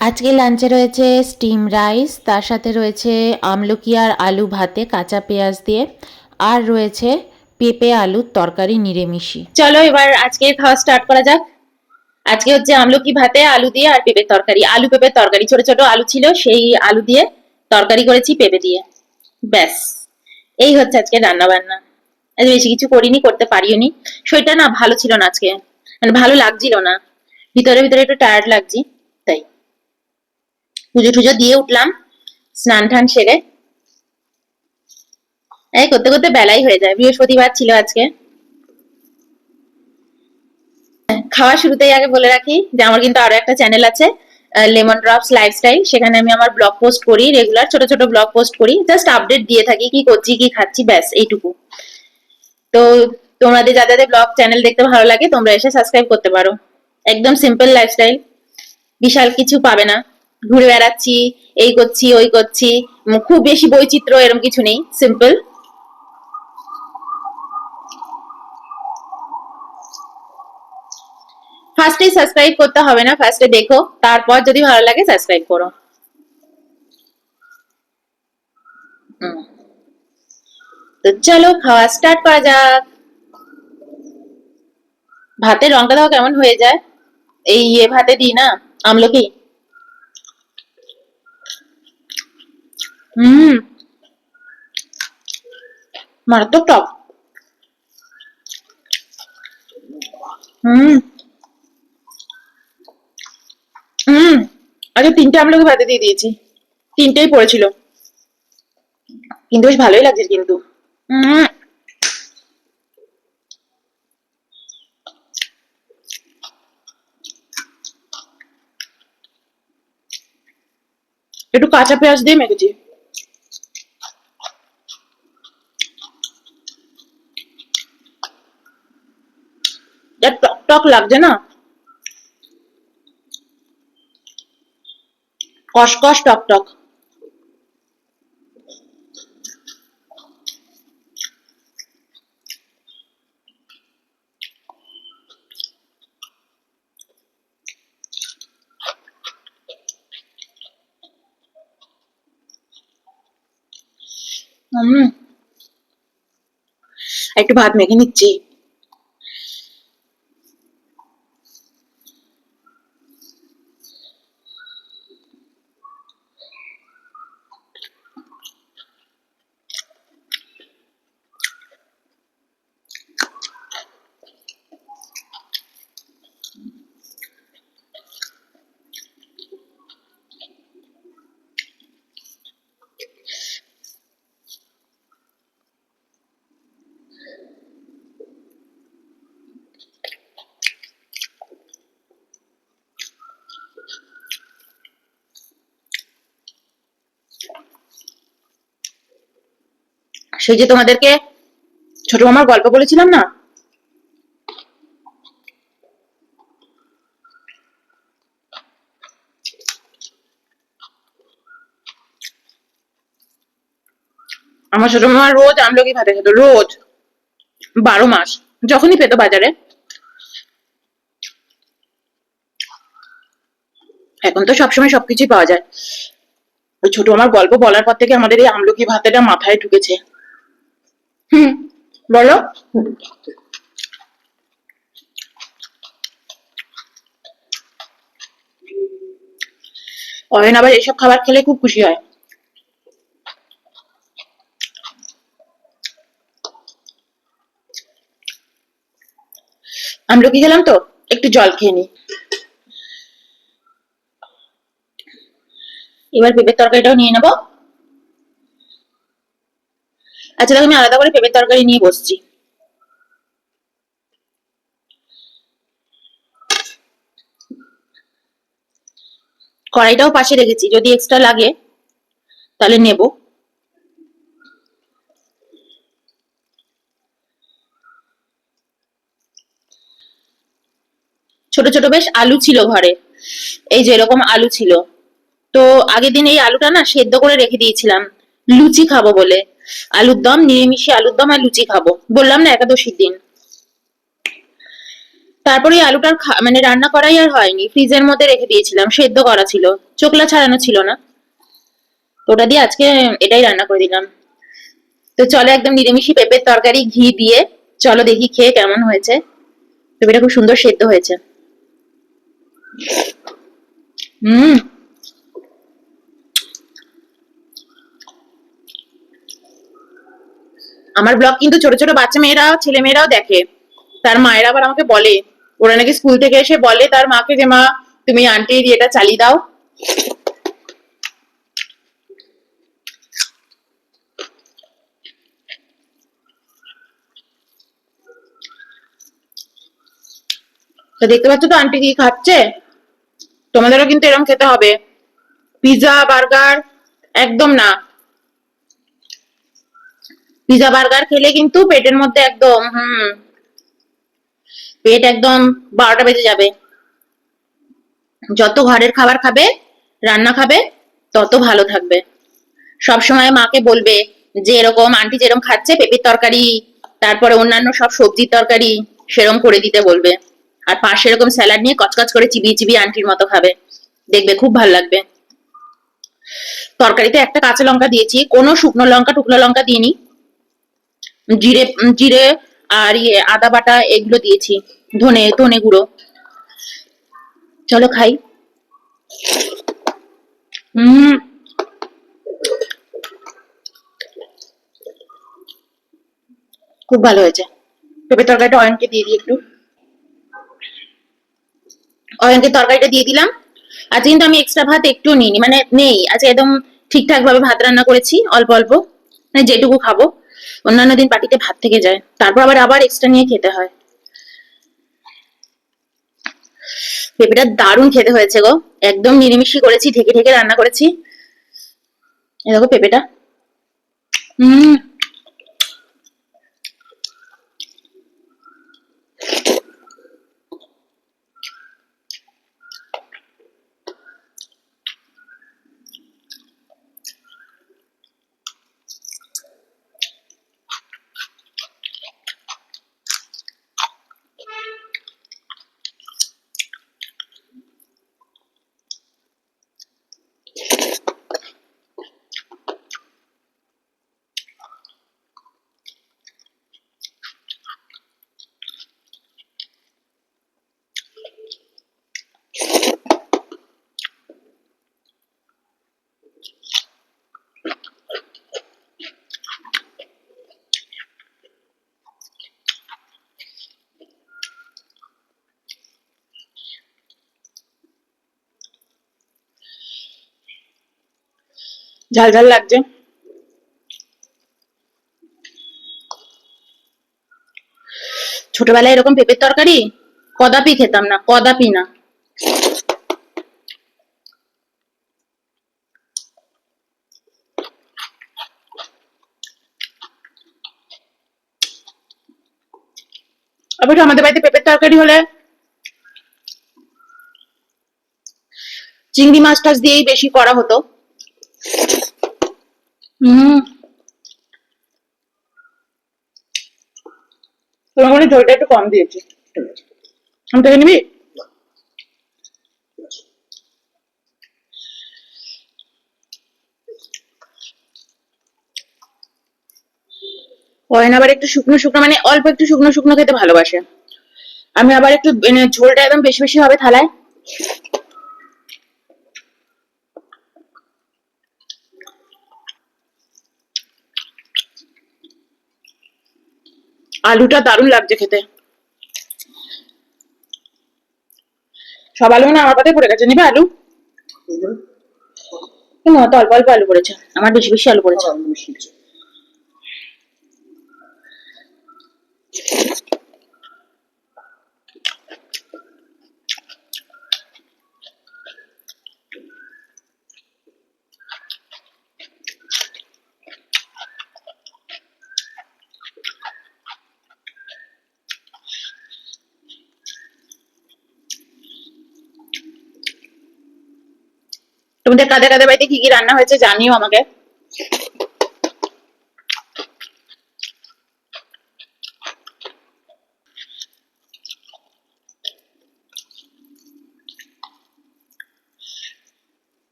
আজকে লাঞ্চে রয়েছে স্টিম রাইস, তার সাথে রয়েছে আমলকি আর আলু ভাতে কাঁচা পেঁয়াজ দিয়ে, আর রয়েছে পেঁপে আলুর তরকারি নিরামিষি। চলো এবার আজকে খাওয়া স্টার্ট করা যাক। আজকে হচ্ছে আমলকি ভাতে আলু দিয়ে আর পেঁপের তরকারি, আলু পেঁপের তরকারি। ছোট ছোট আলু ছিল, সেই আলু দিয়ে তরকারি করেছি পেঁপে দিয়ে। ব্যাস, এই হচ্ছে আজকে রান্না বান্না। আজ বেশি কিছু করিনি, করতে পারিও নি। শরীরটা না ভালো ছিল না আজকে, মানে ভালো লাগছিল না, ভিতরে ভিতরে একটু টায়ার্ড লাগছি। তাই পুজো টুজো দিয়ে উঠলাম, স্নান টান সেরে এই করতে করতে বেলাই হয়ে যায়। বৃহস্পতিবার ছিল আজকে। খাওয়া শুরুতেই আগে বলে রাখি যে আমার কিন্তু আরো একটা চ্যানেল আছে, লেমন ড্রপস লাইফস্টাইল। সেখানে আমি আমার ব্লগ পোস্ট করি, রেগুলার ছোট ছোট ব্লগ পোস্ট করি, জাস্ট আপডেট দিয়ে থাকি কি করছি কি খাচ্ছি, ব্যাস এইটুকু। তো তোমাদের যাদের ব্লগ চ্যানেল দেখতে ভালো লাগে তোমরা এসে সাবস্ক্রাইব করতে পারো। একদম সিম্পল লাইফস্টাইল, বিশাল কিছু পাবে না। ঘুরে বেড়াচ্ছি, এই করছি ওই করছি, খুব বেশি বৈচিত্র্য এরকম কিছু নেই, সিম্পল। ফার্স্টে সাবস্ক্রাইব করতে হবে না, ফার্স্টে দেখো, তারপর যদি ভালো লাগে সাবস্ক্রাইব করো। তো চলো খাওয়া স্টার্ট করা যাক। ভাতের রংটা দাও কেমন হয়ে যায়, এই ভাতে দিই না আমলকি। হুম, মারাত্মক টক। হুম হুম, আগে তিনটে আমলকি ভাতে দিয়ে দিয়েছি, তিনটেই পড়েছিল, কিন্তু বেশ ভালোই লাগছে কিন্তু। হুম, একটু কাঁচা পেঁয়াজ দিয়ে মেখেছি, যা টক টক লাগছে না, কষকস টক টক। হুম, একটু ভাত মেখে নিচ্ছি। সেই যে তোমাদেরকে ছোট মামার গল্প বলেছিলাম না, আমার ছোট মামা রোজ আমলকি ভাতে খেত, রোজ, 12 মাস, যখনই পেতো বাজারে। এখন তো সবসময় সবকিছুই পাওয়া যায়। ওই ছোট মামার গল্প বলার পর থেকে আমাদের এই আমলকি ভাতেটা মাথায় ঢুকেছে। হুম, বলো। অয়ন আবার এসব খাবার খেলে খুব খুশি হয়। আমলকি খেলাম তো, একটু জল খেয়ে নি। এবার পেঁপের তরকারিটাও নিয়ে নেবো। আচ্ছা দেখো, আমি আলাদা করে পেঁপের তরকারি নিয়ে বসছি। কড়াইটাও পাশে রেখেছি, যদি এক্সট্রা লাগে তাহলে নেব। ছোট ছোট বেশ আলু ছিল ঘরে, এই যে এরকম আলু ছিল। তো আগের দিন এই আলুটা না সেদ্ধ করে রেখে দিয়েছিলাম, লুচি খাবো বলে। আলুর দম, নিরামিষে আলুর দম আর লুচি খাবো বললাম না, একাদশীর দিন। তারপরে এই আলুটার মানে রান্না করাই আর হয়নি, ফ্রিজের মধ্যে রেখে দিয়েছিলাম, সেদ্ধ করা ছিল, চোকলা ছাড়ানো ছিল না, তো ওটা দিয়ে আজকে এটাই রান্না করে দিলাম। তো চলো একদম নিরামিষি পেঁপের তরকারি ঘি দিয়ে, চলো দেখি খেয়ে কেমন হয়েছে। পেঁপেটা খুব সুন্দর সেদ্ধ হয়েছে। হুম। আমার ব্লগ কিন্তু ছোট ছোট বাচ্চা মেয়েরা, ছেলে মেয়েরাও দেখে। তার মায়েরা আবার আমাকে বলে, ওরা নাকি স্কুল থেকে এসে বলে তার মাকে যে মা তুমি আন্টির এটা চালিয়ে দাও। তো দেখতে পাচ্ছ তো আন্টি কি খাচ্ছে, তোমাদেরও কিন্তু এরকম খেতে হবে। পিৎজা বার্গার একদম না। পিৎজা বার্গার খেলে কিন্তু পেটের মধ্যে একদম পেট একদম 12টা বেজে যাবে। যত ঘরের খাবার খাবে, রান্না খাবে, তত ভালো থাকবে। সবসময় মাকে বলবে যে এরকম আন্টি যেরকম খাচ্ছে পেঁপের তরকারি, তারপরে অন্যান্য সব সবজির তরকারি সেরকম করে দিতে বলবে। আর পাশে এরকম স্যালাড নিয়ে কচকচ করে চিবিয়ে চিবিয়ে আন্টির মতো খাবে, দেখবে খুব ভালো লাগবে। তরকারিতে একটা কাঁচা লঙ্কা দিয়েছি, কোনো শুকনো লঙ্কা টুকনো লঙ্কা দিইনি। জিরে জিরে আর আদা বাটা এগুলো দিয়েছি, ধনে ধনে গুঁড়ো। চলো খাই। হুম। খুব ভালো হয়েছে। পেঁপের তরকারিটা অয়নকে দিয়ে দিই একটু। অয়নকে তরকারিটা দিয়ে দিলাম। আজ কিন্তু আমি এক্সট্রা ভাত একটু নিইনি, মানে নেই আজ, একদম ঠিকঠাক ভাবে ভাত রান্না করেছি অল্প অল্প, মানে যেটুকু খাবো। অন্যান্য দিন পার্টিতে ভাত থেকে যায়, তারপর আবার আবার এক্সট্রা নিয়ে খেতে হয়। পেঁপেটা দারুণ খেতে হয়েছে গো, একদম নিরামিষি করেছি, ঢেকে ঢেকে রান্না করেছি। এই দেখো পেঁপেটা। হুম। ঝাল ঝাল লাগছে। ছোটবেলায় এরকম পেঁপের তরকারি কদাপি খেতাম না, কদাপি না। অবশ্য আমাদের বাড়িতে পেঁপের তরকারি হলে চিংড়ি মাছ টাছ দিয়েই বেশি করা হতো। হুম। তোমার মনে ঝোলটা একটু কম দিয়েছি, আমি থেকে নিবি। অয়ন আবার একটু শুকনো শুকনো, মানে অল্প একটু শুকনো শুকনো খেতে ভালোবাসে। আমি আবার একটু মানে ঝোলটা একদম বেশি বেশি হবে থালায়। আলুটা দারুণ লাগছে খেতে। সব আলু না আমার পাতে পড়ে গেছে, নিবে আলু? না তো অল্প অল্প আলু পড়েছে, আমার বেশি বেশি আলু পড়েছে। তোমাদের কাদের কাদের বাড়িতে কি কি রান্না হয়েছে জানিও আমাকে।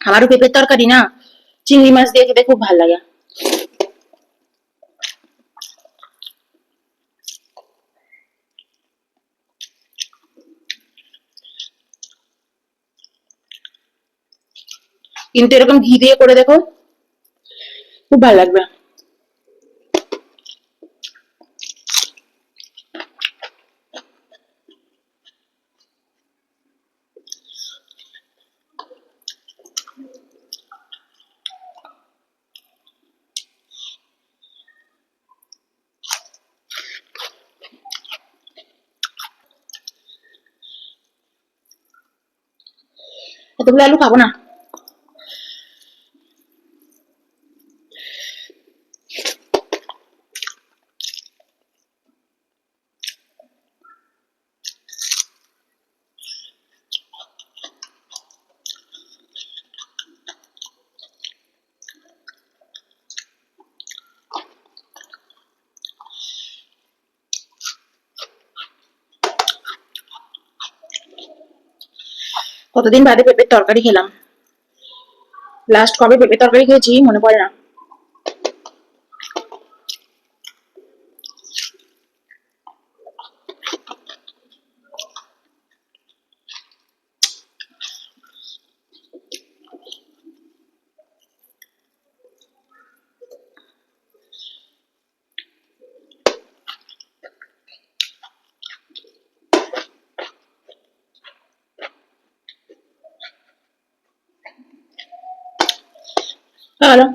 আমারও পেঁপের তরকারি না চিংড়ি মাছ দিয়ে খেতে খুব ভালো লাগে। কিন্তু এরকম ঘি দিয়ে করে দেখো, খুব ভালো লাগবে। এতগুলো আলু খাবো না। কতদিন বাদে পেঁপের তরকারি খেলাম। লাস্ট কবে পেঁপের তরকারি খেয়েছি মনে পড়ে না। হ্যালো।